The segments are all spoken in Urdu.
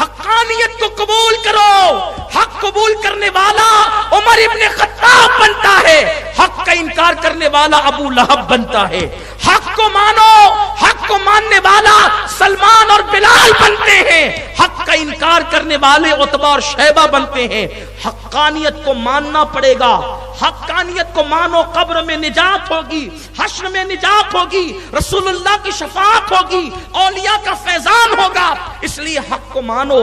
حقانیت کو قبول کرو. حق قبول کرنے والا عمر ابن خطاب بنتا ہے, حق کا انکار کرنے والا ابو لہب بنتا ہے. حق کو مانو, حق کو ماننے والا سلمان اور بلال بنتے ہیں, حق کا انکار کرنے والے عتبہ اور شیبہ بنتے ہیں. حقانیت کو ماننا پڑے گا. حقانیت کو مانو, قبر میں نجات ہوگی, حشر میں نجات ہوگی, رسول اللہ کی شفاعت ہوگی, اولیاء کا فیضان ہوگا. اس لیے حق کو مانو.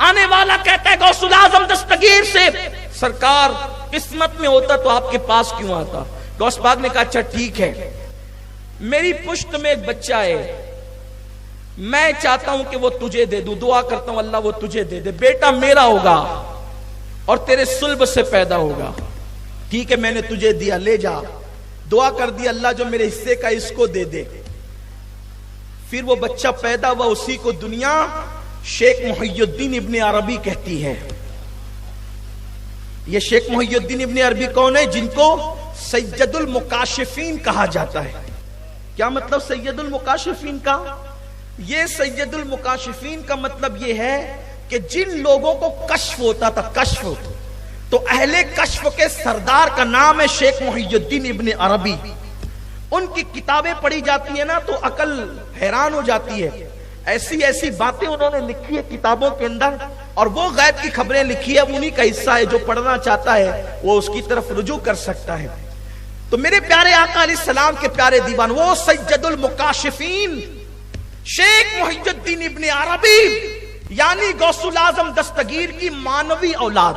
آنے والا کہتا ہے غوث الاعظم دستگیر سے, سرکار قسمت میں ہوتا تو آپ کے پاس کیوں آتا؟ غوث پاک نے کہا اچھا ٹھیک ہے, میری پشت میں ایک بچہ ہے, میں چاہتا ہوں کہ وہ تجھے دے دوں, دعا کرتا ہوں اللہ وہ تجھے دے دے, بیٹا میرا ہوگا اور تیرے صلب سے پیدا ہوگا. ٹھیک ہے میں نے تجھے دیا, لے جا. دعا کر دی اللہ جو میرے حصے کا اس کو دے دے. پھر وہ بچہ پیدا ہوا, اسی کو دنیا شیخ محی الدین ابن عربی کہتی ہے. یہ شیخ محی الدین ابن عربی کون ہے؟ جن کو سید المکاشفین کہا جاتا ہے. کیا مطلب سید المکاشفین کا؟ یہ سید المکاشفین کا مطلب یہ ہے کہ جن لوگوں کو کشف ہوتا تھا, کشف, تو اہل کشف کے سردار کا نام ہے شیخ محی الدین ابن عربی. ان کی کتابیں پڑھی جاتی ہیں نا تو عقل حیران ہو جاتی ہے. ایسی ایسی باتیں انہوں نے لکھی ہے کتابوں کے اندر, اور وہ غیب کی خبریں لکھی ہے, انہی کا حصہ ہے. جو پڑھنا چاہتا ہے وہ اس کی طرف رجوع کر سکتا ہے. تو میرے پیارے آقا علیہ السلام کے پیارے دیوان, وہ سید المکاشفین شیخ محی الدین ابن عربی یعنی غوث الاعظم دستگیر کی مانوی اولاد,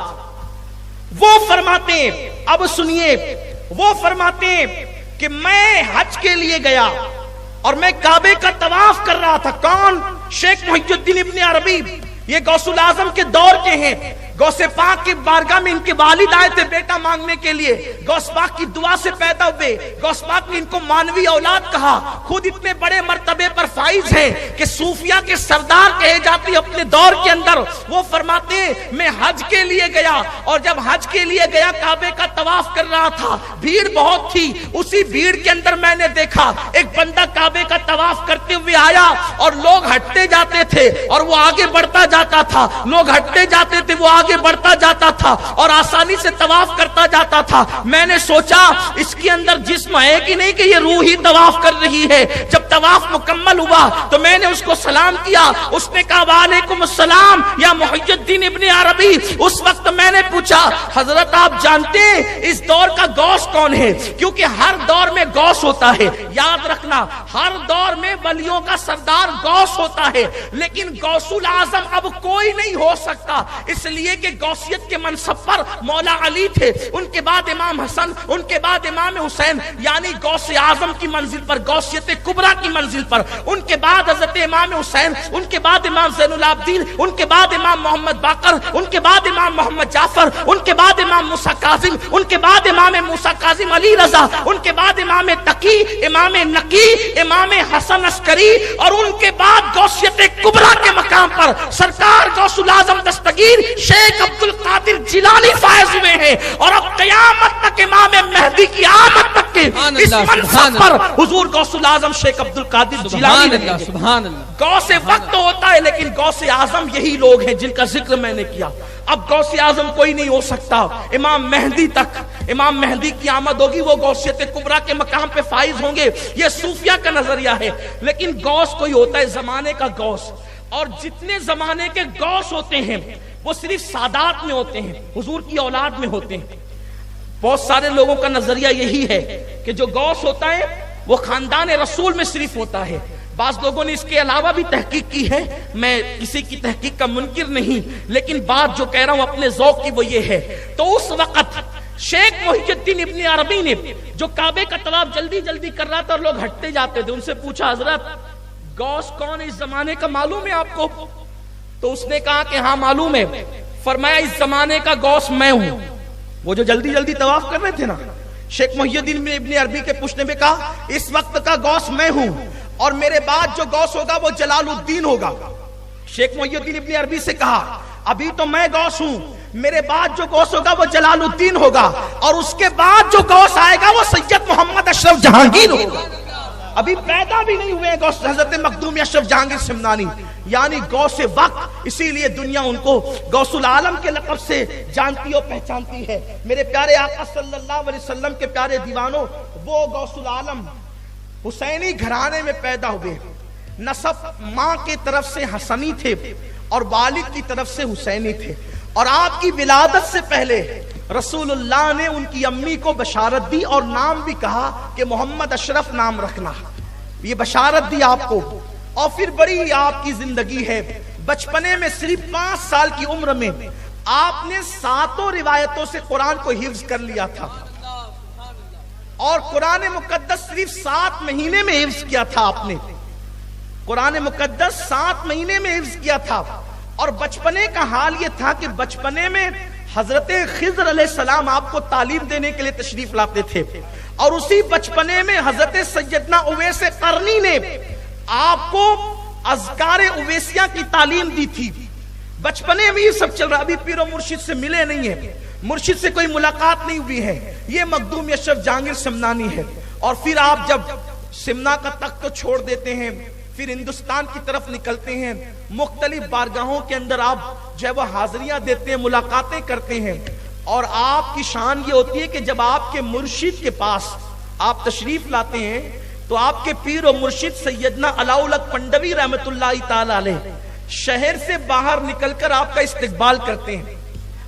وہ فرماتے ہیں, اب سنیے, وہ فرماتے ہیں کہ میں حج کے لیے گیا اور میں کعبے کا طواف کر رہا تھا. کون؟ شیخ محی الدین ابن عربی. یہ غوث الاعظم کے دور کے ہیں. غوث پاک کی بارگاہ میں ان کے والد آئے تھے بیٹا مانگنے کے لیے, غوث پاک کی دعا سے پیدا ہوئے. غوث پاک نے ان کو مانوی اولاد کہا. خود اتنے بڑے مرتبے پر فائز ہیں کہ صوفیہ کے سردار کہے جاتے اپنے دور کے اندر. وہ فرماتے ہیں میں حج کے لیے گیا, اور جب حج کے لیے گیا کعبے کا طواف کر رہا تھا, بھیڑ بہت تھی. اسی بھیڑ کے اندر میں نے دیکھا ایک بندہ کعبے کا طواف کرتے ہوئے آیا, اور لوگ ہٹتے جاتے تھے اور وہ آگے بڑھتا جاتا تھا. لوگ ہٹتے جاتے تھے, وہ آگے بڑھتا جاتا تھا اور آسانی سے طواف کرتا جاتا تھا. میں نے سوچا اس کے اندر جسم ہے کہ نہیں کہ یہ روح ہی طواف کر رہی ہے. جب طواف مکمل ہوا تو میں نے اس کو سلام کیا. اس نے کہا وعلیکم السلام یا محی الدین ابن عربی. اس وقت میں نے پوچھا حضرت آپ جانتے ہیں اس دور کا غوث کون ہے؟ کیونکہ ہر دور میں غوث ہوتا ہے. یاد رکھنا ہر دور میں ولیوں کا سردار غوث ہوتا ہے, لیکن غوث الاعظم اب کوئی نہیں ہو سکتا, اس لیے کہ غوثیت کے منصب پر مولا علی تھے, ان کے بعد امام حسن, ان کے بعد امام حسین, یعنی غوث اعظم کی منزل پر, غوثیت کبریٰ کی منزل پر, ان کے بعد حضرت امام حسین, ان کے بعد امام زین العابدین, ان کے بعد امام محمد باقر, ان کے بعد امام محمد جعفر, ان کے بعد امام موسیٰ کاظم, ان کے بعد امام موسیٰ کاظم علی رضا, ان کے بعد امام تقی, امام نقی, امام حسن عسکری, اور ان کے بعد غوثیت کبریٰ کے مقام پر سرکار غوث الاعظم دستگیر شیخ عبد القادر جیلانی فائز ہوئے ہیں. اور اب قیامت تک امام مہدی کی آمد تک کے اس منصب پر حضور غوث الاعظم شیخ عبد القادر جیلانی رہیں گے. سبحان اللہ. غوث وقت ہوتا ہے لیکن غوث اعظم یہی لوگ ہیں جن کا ذکر میں نے کیا. اب غوث اعظم کوئی نہیں ہو سکتا. امام مہدی تک, امام مہدی کی آمد ہوگی, وہ غوثیت کبریٰ کے مقام پہ فائز ہوں گے. یہ صوفیہ کا نظریہ ہے. لیکن غوث کوئی ہوتا ہے زمانے کا غوث, اور جتنے زمانے کے غوث ہوتے ہیں وہ صرف سادات میں ہوتے ہیں, حضور کی اولاد میں ہوتے ہیں. بہت سارے لوگوں کا نظریہ یہی ہے کہ جو غوث ہوتا ہے وہ خاندان رسول میں صرف ہوتا ہے. بعض لوگوں نے اس کے علاوہ بھی تحقیق کی ہے, میں کسی کی تحقیق کا منکر نہیں, لیکن بات جو کہہ رہا ہوں اپنے ذوق کی وہ یہ ہے. تو اس وقت شیخ محی الدین ابن عربی نے جو کعبے کا طواف جلدی جلدی کر رہا تھا اور لوگ ہٹتے جاتے تھے, ان سے پوچھا حضرت غوث کون اس زمانے کا معلوم ہے آپ کو؟ تو اس نے کہا کہ ہاں معلوم ہے. فرمایا اس زمانے کا غوث میں ہوں. وہ جو جلدی جلدی طواف کر رہے تھے نا, شیخ محی الدین ابن عربی کے پوچھنے میں کہا اس وقت کا غوث میں ہوں, اور میرے بعد جو غوث ہوگا وہ جلال الدین ہوگا. شیخ محی الدین ابن عربی سے کہا ابھی تو میں غوث ہوں, میرے بعد جو غوث ہوگا وہ جلال الدین ہوگا, اور اس کے بعد جو غوث آئے گا وہ سید محمد اشرف جہانگیر ہوگا. ابھی پیدا بھی نہیں ہوئے حضرت مخدوم اشرف جہانگیر سمنانی، یعنی غوث وقت، اسی لیے دنیا ان کو غوث العالم کے لقب سے جانتی اور پہچانتی ہے۔ میرے پیارے آقا صلی اللہ علیہ وسلم کے پیارے دیوانوں، وہ غوث العالم حسینی گھرانے میں پیدا ہوئے، نسب ماں کی طرف سے حسنی تھے اور والد کی طرف سے حسینی تھے، اور آپ کی ولادت سے پہلے رسول اللہ نے ان کی امی کو بشارت دی اور نام بھی کہا کہ محمد اشرف نام رکھنا، یہ بشارت دی آپ کو۔ اور پھر بڑی آپ کی زندگی ہے، بچپنے میں صرف 5 سال کی عمر میں آپ نے 7 روایتوں سے قرآن کو حفظ کر لیا تھا، اور قرآن مقدس صرف 7 مہینے میں حفظ کیا تھا آپ نے، قرآن مقدس 7 مہینے میں حفظ کیا تھا۔ اور بچپنے کا حال یہ تھا کہ بچپنے میں حضرت خضر علیہ السلام آپ کو تعلیم دینے کے لیے تشریف لاتے تھے، اور اسی بچپنے میں حضرت سیدنا اویس قرنی نے آپ کو اذکار اویسیہ کی تعلیم دی تھی۔ بچپنے میں یہ سب چل رہا، ابھی پیر و مرشد سے ملے نہیں ہیں، مرشد سے کوئی ملاقات نہیں ہوئی ہے، یہ مخدوم اشرف جہانگیر سمنانی ہے۔ اور پھر آپ جب سمنا کا تخت چھوڑ دیتے ہیں، پھر ہندوستان کی طرف نکلتے ہیں، مختلف بارگاہوں کے اندر آپ جو ہے وہ حاضریاں دیتے ہیں، ملاقاتیں کرتے ہیں، اور آپ کی شان یہ ہوتی ہے کہ جب آپ کے مرشد کے پاس آپ تشریف لاتے ہیں تو آپ کے پیر و مرشد سیدنا علاؤلق پنڈوی رحمت اللہ تعالی علیہ شہر سے باہر نکل کر آپ کا استقبال کرتے ہیں،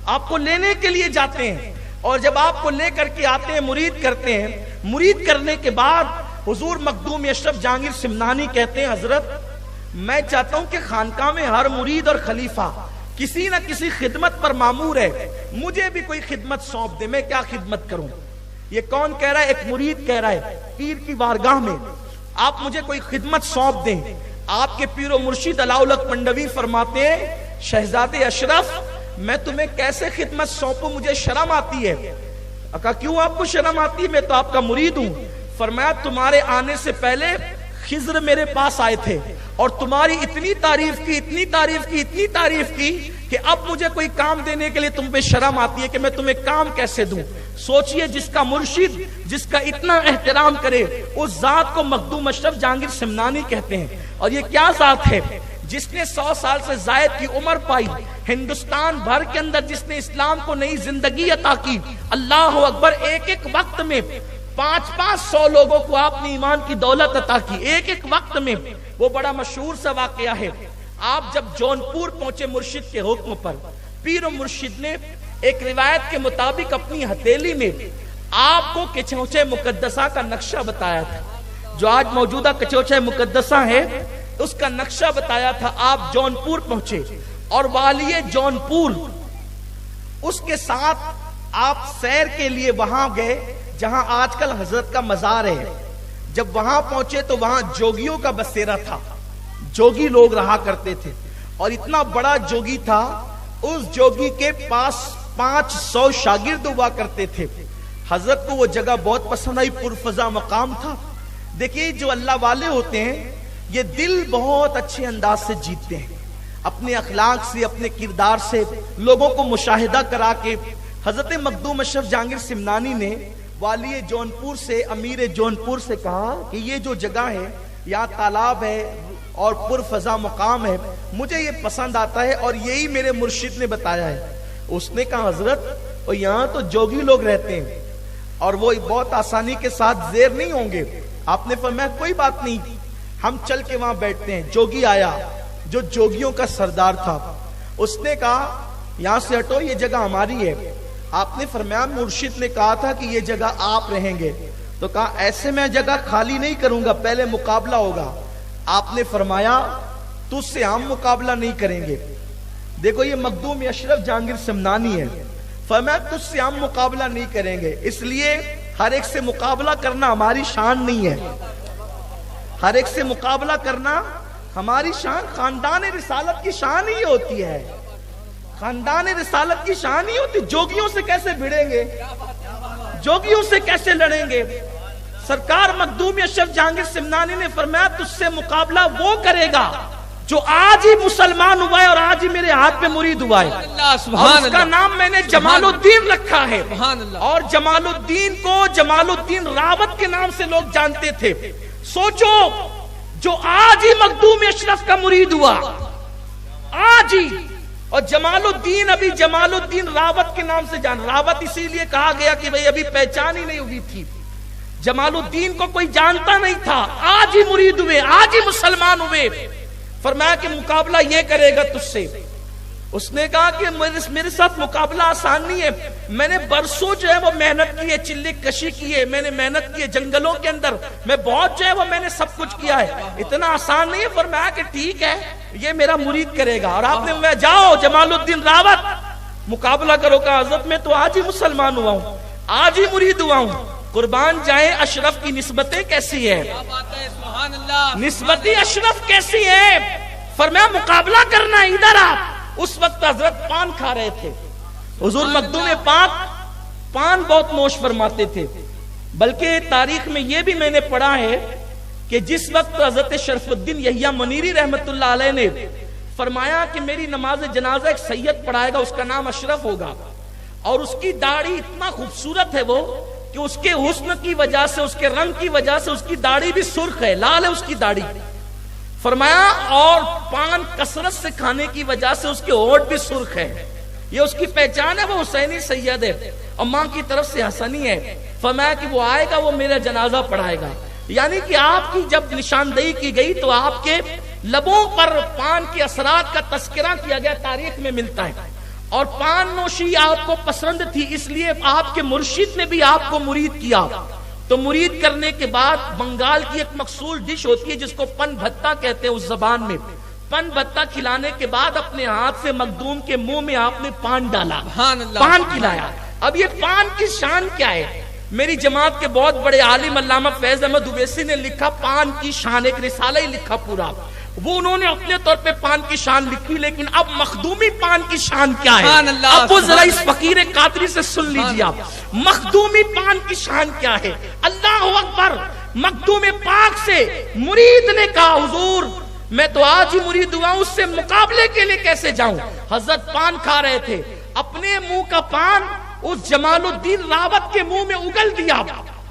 آپ کو لینے کے لیے جاتے ہیں، اور جب آپ کو لے کر کے آتے ہیں مرید کرتے ہیں۔ مرید کرنے کے بعد حضور مخدوم اشرف جہانگیر سمنانی کہتے ہیں، حضرت میں چاہتا ہوں کہ خانقاہ میں ہر مرید اور خلیفہ کسی نہ کسی خدمت پر مامور ہے، مجھے بھی کوئی خدمت سونپ دے، میں کیا خدمت کروں؟ یہ کون کہہ رہا ہے؟ ایک مرید کہہ رہا ہے پیر کی بارگاہ میں، آپ مجھے کوئی خدمت سونپ دیں۔ آپ کے پیر و مرشد علاؤلق پنڈوی فرماتے ہیں، شہزادے اشرف میں تمہیں کیسے خدمت سونپوں، مجھے شرم آتی ہے۔ کہا کیوں آپ کو شرم آتی ہے؟ میں تو آپ کا مرید ہوں۔ فرمایا تمہارے آنے سے پہلے خضر میرے پاس آئے تھے اور تمہاری اتنی تعریف کی، اتنی تعریف کی، اتنی تعریف کی کہ اب مجھے کوئی کام دینے کے لیے تم پہ شرم آتی ہے کہ میں تمہیں کام کیسے دوں۔ سوچئے جس کا مرشد جس کا اتنا احترام کرے اس ذات کو مخدوم اشرف جہانگیر سمنانی کہتے ہیں۔ اور یہ کیا ذات ہے جس نے 100 سال سے زائد کی عمر پائی، ہندوستان بھر کے اندر جس نے اسلام کو نئی زندگی عطا کی، اللہ اکبر، ایک ایک وقت میں 500 لوگوں کو آپ نے ایمان کی دولت عطا کی، ایک ایک وقت میں۔ وہ بڑا مشہور سا واقعہ ہے، آپ جب جونپور پہنچے مرشد کے حکم پر، پیر و مرشد نے ایک روایت کے مطابق اپنی ہتھیلی میں آپ کو کچوچے مقدسہ کا نقشہ بتایا تھا، جو آج موجودہ کچوچے مقدسہ ہے اس کا نقشہ بتایا تھا۔ آپ جونپور پہنچے اور والی جونپور اس کے ساتھ آپ سیر کے لیے وہاں گئے جہاں آج کل حضرت کا مزار ہے۔ جب وہاں پہنچے تو وہاں جوگیوں کا بسیرا تھا، جوگی لوگ رہا کرتے تھے، اور اتنا بڑا جوگی تھا، اس جوگی کے پاس 500 شاگرد ہوا کرتے تھے۔ حضرت کو وہ جگہ بہت پسند آئی، پرفضا مقام تھا۔ دیکھیے جو اللہ والے ہوتے ہیں یہ دل بہت اچھے انداز سے جیتتے ہیں، اپنے اخلاق سے، اپنے کردار سے لوگوں کو مشاہدہ کرا کے۔ حضرت مخدوم اشرف جہانگیر سمنانی نے والی جونپور سے، امیر جونپور سے کہا کہ یہ جو جگہ ہے یہاں تالاب ہے اور پرفضا مقام ہے، مجھے یہ پسند آتا ہے اور یہی میرے مرشد نے بتایا ہے۔ اس نے کہا حضرت اور یہاں تو جوگی لوگ رہتے ہیں اور وہ بہت آسانی کے ساتھ زیر نہیں ہوں گے۔ آپ نے فرمایا کوئی بات نہیں، ہم چل کے وہاں بیٹھتے ہیں۔ جوگی آیا جو جوگیوں کا سردار تھا، اس نے کہا یہاں سے ہٹو، یہ جگہ ہماری ہے۔ آپ نے فرمایا مرشد نے کہا تھا کہ یہ جگہ آپ رہیں گے، تو کہا ایسے میں جگہ خالی نہیں کروں گا، پہلے مقابلہ ہوگا۔ آپ نے فرمایا تجھ سے ہم مقابلہ نہیں کریں گے۔ دیکھو یہ مخدوم اشرف جہانگیر سمنانی ہے، فرمایا تجھ سے ہم مقابلہ نہیں کریں گے، اس لیے ہر ایک سے مقابلہ کرنا ہماری شان نہیں ہے، ہر ایک سے مقابلہ کرنا ہماری شان، خاندان رسالت کی شان ہی ہوتی ہے، خاندان رسالت کی شان ہی ہوتی۔ جوگیوں سے کیسے بھڑیں گے، جوگیوں سے کیسے لڑیں گے؟ سرکار مخدوم اشرف جہانگیر سمنانی نے فرمایا تجھ سے مقابلہ وہ کرے گا جو آج ہی مسلمان ہوا ہے اور آج ہی میرے ہاتھ پہ مرید ہوا ہے، اور اس کا نام میں نے جمال الدین رکھا ہے۔ اور جمال الدین کو جمال الدین راوت کے نام سے لوگ جانتے تھے۔ سوچو جو آج ہی مخدوم اشرف کا مرید ہوا، آج ہی، اور جمال الدین ابھی جمال الدین راوت کے نام سے جان، راوت اسی لیے کہا گیا کہ بھئی ابھی پہچان ہی نہیں ہوئی تھی، جمال الدین کو کوئی جانتا نہیں تھا، آج ہی مرید ہوئے، آج ہی مسلمان ہوئے۔ فرمایا کہ مقابلہ یہ کرے گا تجھ سے۔ اس نے کہا کہ میرے ساتھ مقابلہ آسان نہیں ہے، میں نے برسوں جو ہے وہ محنت کی ہے، چلے کشی کی ہے، میں نے محنت کی ہے جنگلوں کے اندر، میں بہت جو ہے وہ میں نے سب کچھ کیا ہے، اتنا آسان نہیں ہے۔ فرمایا کہ ٹھیک ہے یہ میرا مرید کرے گا، اور آپ نے میں جاؤ جمال الدین راوت مقابلہ کرو۔ کہا حضرت میں تو آج ہی مسلمان ہوا ہوں، آج ہی مرید ہوا ہوں۔ قربان جائیں اشرف کی نسبتیں کیسی ہے، نسبتی اشرف کیسی ہے۔ فرمایا مقابلہ کرنا ہے، ادھر آپ۔ اس وقت حضرت پان کھا رہے تھے، حضور مخدوم پاک پان بہت نوش فرماتے تھے، بلکہ تاریخ میں یہ بھی میں نے پڑھا ہے کہ جس وقت حضرت شرف الدین یحییٰ منیری رحمت اللہ علیہ نے فرمایا کہ میری نماز جنازہ ایک سید پڑھائے گا، اس کا نام اشرف ہوگا، اور اس کی داڑھی اتنا خوبصورت ہے وہ کہ اس کے حسن کی وجہ سے، اس کے رنگ کی وجہ سے اس کی داڑھی بھی سرخ ہے، لال ہے اس کی داڑھی۔ فرمایا اور پان کثرت سے کھانے کی وجہ سے اس کے ہونٹ بھی سرخ ہے، یہ اس کی پہچان ہے، وہ حسینی سید ہے، اور ماں کی طرف سے حسنی ہے۔ فرمایا کہ وہ آئے گا، وہ میرا جنازہ پڑھائے گا۔ یعنی کہ آپ کی جب نشاندہی کی گئی تو آپ کے لبوں پر پان کے اثرات کا تذکرہ کیا گیا، تاریخ میں ملتا ہے، اور پان نوشی آپ کو پسند تھی، اس لیے آپ کے مرشد نے بھی آپ کو مرید کیا۔ تو مرید کرنے کے بعد بنگال کی ایک مقصول ڈش ہوتی ہے جس کو پن بھتا کہتے ہیں اس زبان میں، پن بھتا کھلانے کے بعد اپنے ہاتھ سے مخدوم کے منہ میں آپ نے پان ڈالا، پان کھلایا۔ اب یہ پان کی شان کیا ہے؟ میری جماعت کے بہت بڑے عالم علامہ فیض احمد اویسی نے لکھا پان کی شان، ایک رسالہ ہی لکھا پورا، وہ انہوں نے اپنے طور پہ پان کی شان لکھی، لیکن اب مخدومی پان کی شان کیا ہے؟ اب وہ ذرا اس فقیر قادری سے سن لیجیے آپ، مخدومی پان کی شان کیا ہے؟ اللہ اکبر۔ مخدوم پاک سے مرید نے کہا حضور میں تو آج ہی مرید ہوا ہوں، اس سے مقابلے کے لیے کیسے جاؤں؟ حضرت پان کھا رہے تھے، اپنے منہ کا پان اس جمال الدین راوت کے منہ میں اگل دیا۔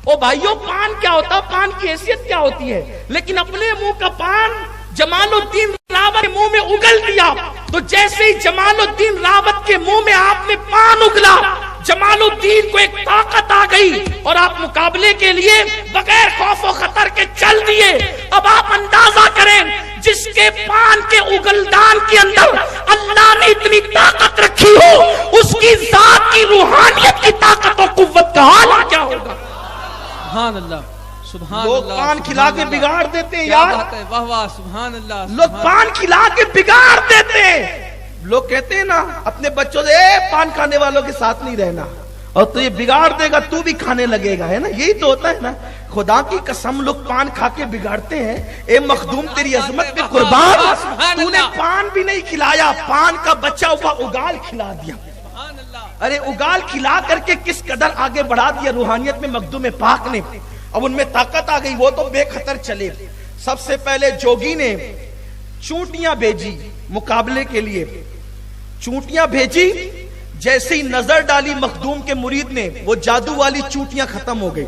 او بھائیو پان کیا ہوتا، پان کی حیثیت کیا ہوتی ہے، لیکن اپنے منہ کا پان جمال الدین راوت کے منہ میں اگل دیا۔ تو جیسے ہی جمال الدین راوت کے منہ میں آپ نے پان اگلا، جمال الدین کو ایک طاقت آ گئی، اور آپ مقابلے کے لیے بغیر خوف و خطر کے چل دیے۔ اب آپ اندازہ کریں جس کے پان کے اگلدان کے اندر اللہ نے اتنی طاقت رکھی ہو، اس کی ذات کی روحانیت کی طاقت و قوت کا حال کیا ہوگا؟ سبحان اللہ۔ لوگ پان کھلا کے بگاڑ دیتے ہیں یار، واہ واہ سبحان اللہ، لوگ پان کھلا کے بگاڑ دیتے ہیں۔ لوگ کہتے ہیں نا اپنے بچوں سے پان کھانے والوں کے ساتھ نہیں رہنا، اور تو یہ بگاڑ دے گا تو بھی کھانے لگے گا، ہے نا، یہی تو ہوتا ہے نا۔ خدا کی قسم لوگ پان کھا کے بگاڑتے ہیں۔ اے مخدوم تیری عظمت پہ قربان، تو نے پان بھی نہیں کھلایا، پان کا بچہ ہوا اگال کھلا دیا۔ ارے اگال کھلا کر کے کس قدر آگے بڑھا دیا روحانیت میں مخدوم پاک نے۔ اب ان میں طاقت آ گئی، وہ تو بے خطر چلے۔ سب سے پہلے جوگی نے چونٹیاں بھیجی مقابلے کے لیے، چونٹیاں بھیجی، جیسے ہی نظر ڈالی مخدوم کے مرید نے، وہ جادو والی چونٹیاں ختم ہو گئی،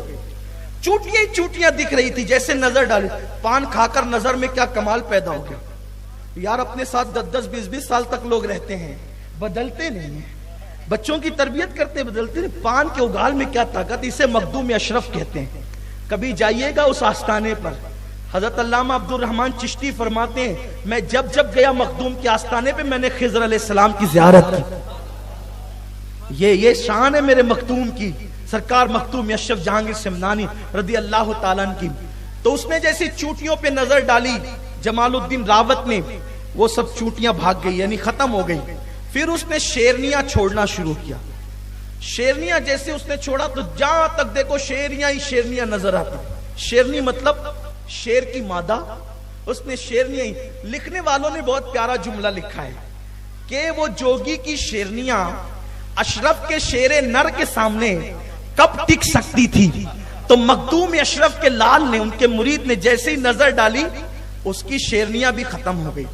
چونٹیاں ہی چونٹیاں دکھ رہی تھی۔ جیسے نظر ڈالی، پان کھا کر نظر میں کیا کمال پیدا ہو گیا یار۔ اپنے ساتھ 10 20 سال تک لوگ رہتے ہیں، بدلتے نہیں ہیں، بچوں کی تربیت کرتے بدلتے نہیں۔ پان کے اگال میں کیا طاقت، اسے مخدوم اشرف کہتے ہیں۔ کبھی جائیے گا اس آستانے پر، حضرت علامہ عبد الرحمن چشتی فرماتے ہیں میں جب جب گیا مخدوم کے آستانے پہ میں نے خضر علیہ السلام کی زیارت کی۔ یہ شان ہے میرے مخدوم کی، سرکار مخدوم اشرف جہانگیر سمنانی رضی اللہ تعالیٰ عنہ کی۔ تو اس نے جیسی چوٹیوں پہ نظر ڈالی جمال الدین راوت نے، وہ سب چوٹیاں بھاگ گئی، یعنی ختم ہو گئی۔ پھر اس نے شیرنیاں چھوڑنا شروع کیا۔ شیرنیاں جیسے اس نے چھوڑا تو جہاں تک دیکھو شیرنیاں ہی شیرنیاں نظر آتی۔ شیرنی مطلب شیر کی مادہ، اس نے شیرنیاں ہی۔ لکھنے والوں نے بہت پیارا جملہ لکھا ہے کہ وہ جوگی کی شیرنیاں اشرف کے شیر نر کے سامنے کب ٹک سکتی تھی؟ تو مخدوم اشرف کے لال نے، ان کے مرید نے جیسے ہی نظر ڈالی، اس کی شیرنیاں بھی ختم ہو گئی،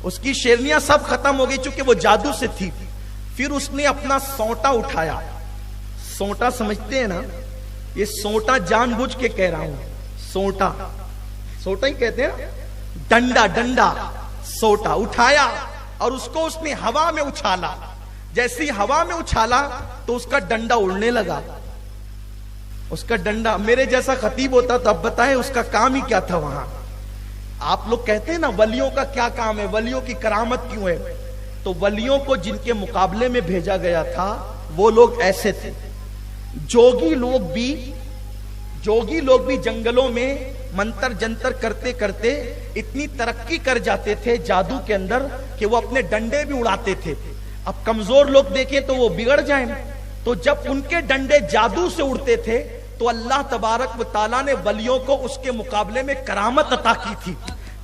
اس کی شیرنیاں سب ختم ہو گئی، چونکہ وہ جادو سے تھی۔ پھر اس نے اپنا سونٹا اٹھایا، سونٹا سمجھتے ہیں نا، یہ سونٹا جان بوجھ کے کہہ رہا ہوں، سوٹا، سوٹا ہی کہتے ہیں نا، ڈنڈا ڈنڈا سوٹا اٹھایا اور اس کو اس نے ہوا میں اچھالا. جیسی ہوا میں اچھالا تو اس کا ڈنڈا اڑنے لگا. اس کا ڈنڈا، میرے جیسا خطیب ہوتا تو اب بتائیں اس کا کام ہی کیا تھا وہاں. آپ لوگ کہتے ہیں نا ولیوں کا کیا کام ہے، ولیوں کی کرامت کیوں ہے، تو ولیوں کو جن کے مقابلے میں بھیجا گیا تھا وہ لوگ ایسے تھے. جوگی لوگ بھی جنگلوں میں منتر جنتر کرتے کرتے اتنی ترقی کر جاتے تھے جادو کے اندر کہ وہ اپنے ڈنڈے بھی اڑاتے تھے. اب کمزور لوگ دیکھیں تو وہ بگڑ جائیں. تو جب ان کے ڈنڈے جادو سے اڑتے تھے تو اللہ تبارک و تعالیٰ نے ولیوں کو اس کے مقابلے میں کرامت عطا کی تھی،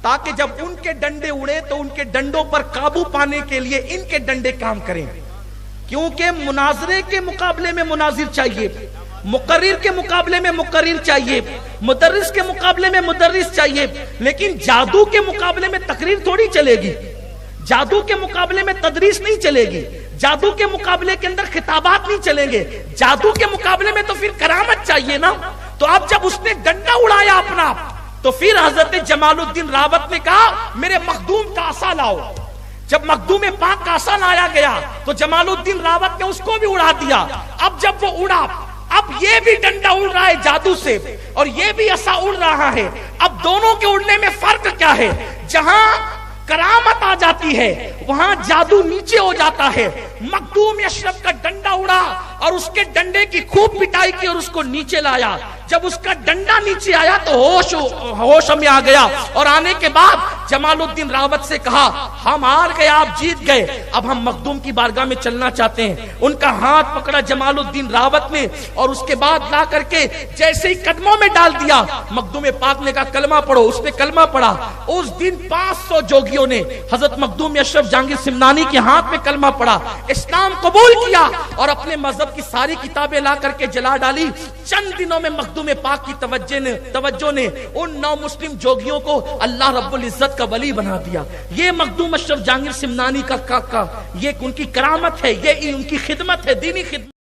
تاکہ جب ان کے ڈنڈے اڑے تو ان کے ڈنڈوں پر قابو پانے کے لیے ان کے ڈنڈے کام کریں. کیونکہ مناظرے کے مقابلے میں مناظر چاہیے، مقرر کے مقابلے میں مقرر چاہیے، مدرس کے مقابلے میں مدرس چاہیے، لیکن جادو کے مقابلے میں تقریر تھوڑی چلے گی، جادو کے مقابلے میں تدریس نہیں چلے گی، جادو کے مقابلے کے اندر خطابات نہیں چلیں گے. جادو کے مقابلے میں تو پھر کرامت چاہیے نا. تو اب جب اس نے ڈنڈا اڑایا اپنا تو پھر حضرت جمال الدین راوت نے کہا میرے مخدوم کا عصا لاؤ. جب مخدوم پاک کا عصا لایا گیا تو جمال الدین راوت نے اس کو بھی اڑا دیا. اب جب وہ اڑا، اب یہ بھی ڈنڈا اڑ رہا ہے جادو سے اور یہ بھی عصا اڑ رہا ہے. اب دونوں کے اڑنے میں فرق کیا ہے؟ جہاں کرامت آ جاتی ہے وہاں جادو نیچے ہو جاتا ہے. مخدوم اشرف کا ڈنڈا اڑا اور اس کے ڈنڈے کی خوب پٹائی کی اور اس کو نیچے لایا. جب اس کا ڈنڈا نیچے آیا تو ہوش میں آ گیا، اور آنے کے بعد جمال الدین راوت سے کہا ہم ہار گئے، آپ جیت گئے، اب ہم مخدوم کی بارگاہ میں چلنا چاہتے ہیں. ان کا ہاتھ پکڑا جمال الدین راوت نے اور اس کے بعد لا کر کے جیسے ہی قدموں میں ڈال دیا. مخدوم پاک نے کہا کلمہ پڑھو، اس نے کلمہ پڑھا. اس دن 500 جوگیوں نے حضرت مخدوم اشرف جہانگیر سمنانی کے ہاتھ میں کلمہ پڑھا، اسلام قبول کیا اور اپنے مذہب کی ساری کتابیں لا کر کے جلا ڈالی. چند دنوں میں مخدوم پاک کی توجہ نے ان 9 مسلم جوگیوں کو اللہ رب العزت کا ولی بنا دیا. یہ مخدوم اشرف جہانگیر سمنانی کا یہ ان کی کرامت ہے، یہ ان کی خدمت ہے، دینی خدمت.